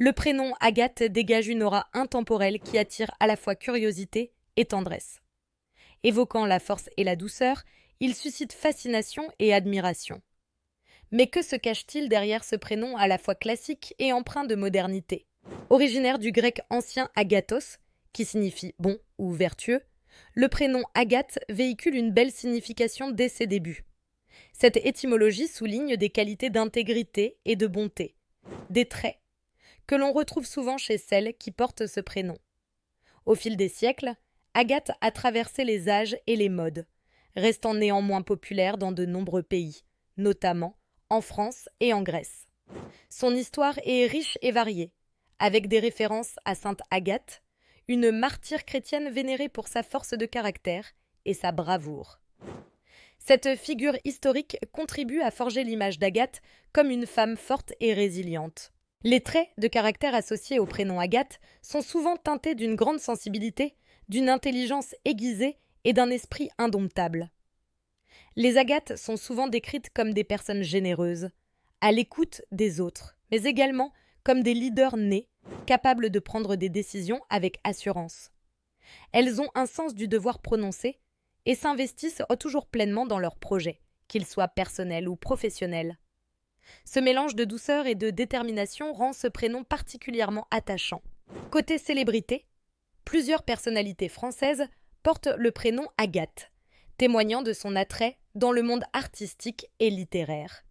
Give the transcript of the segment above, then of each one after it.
Le prénom Agathe dégage une aura intemporelle qui attire à la fois curiosité et tendresse. Évoquant la force et la douceur, il suscite fascination et admiration. Mais que se cache-t-il derrière ce prénom à la fois classique et empreint de modernité? Originaire du grec ancien agathos, qui signifie bon ou vertueux, le prénom Agathe véhicule une belle signification dès ses débuts. Cette étymologie souligne des qualités d'intégrité et de bonté, des traits que l'on retrouve souvent chez celles qui portent ce prénom. Au fil des siècles, Agathe a traversé les âges et les modes, restant néanmoins populaire dans de nombreux pays, notamment en France et en Grèce. Son histoire est riche et variée, avec des références à sainte Agathe, une martyre chrétienne vénérée pour sa force de caractère et sa bravoure. Cette figure historique contribue à forger l'image d'Agathe comme une femme forte et résiliente. Les traits de caractère associés au prénom Agathe sont souvent teintés d'une grande sensibilité, d'une intelligence aiguisée et d'un esprit indomptable. Les Agathes sont souvent décrites comme des personnes généreuses, à l'écoute des autres, mais également comme des leaders nés, capables de prendre des décisions avec assurance. Elles ont un sens du devoir prononcé et s'investissent toujours pleinement dans leurs projets, qu'ils soient personnels ou professionnels. Ce mélange de douceur et de détermination rend ce prénom particulièrement attachant. Côté célébrité, plusieurs personnalités françaises portent le prénom Agathe, témoignant de son attrait dans le monde artistique et littéraire.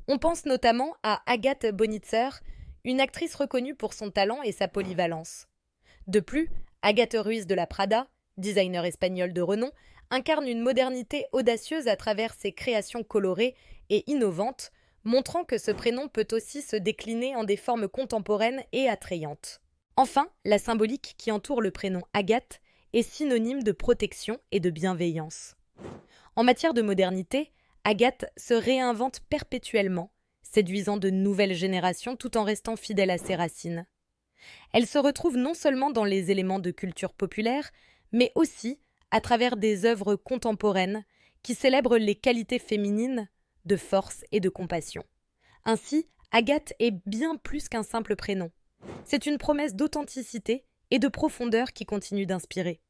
On pense notamment à Agathe Bonitzer, une actrice reconnue pour son talent et sa polyvalence. De plus, Agathe Ruiz de la Prada, designer espagnol de renom, incarne une modernité audacieuse à travers ses créations colorées et innovantes, montrant que ce prénom peut aussi se décliner en des formes contemporaines et attrayantes. Enfin, la symbolique qui entoure le prénom Agathe est synonyme de protection et de bienveillance. En matière de modernité, Agathe se réinvente perpétuellement, séduisant de nouvelles générations tout en restant fidèle à ses racines. Elle se retrouve non seulement dans les éléments de culture populaire, mais aussi à travers des œuvres contemporaines qui célèbrent les qualités féminines de force et de compassion. Ainsi, Agathe est bien plus qu'un simple prénom. C'est une promesse d'authenticité et de profondeur qui continue d'inspirer.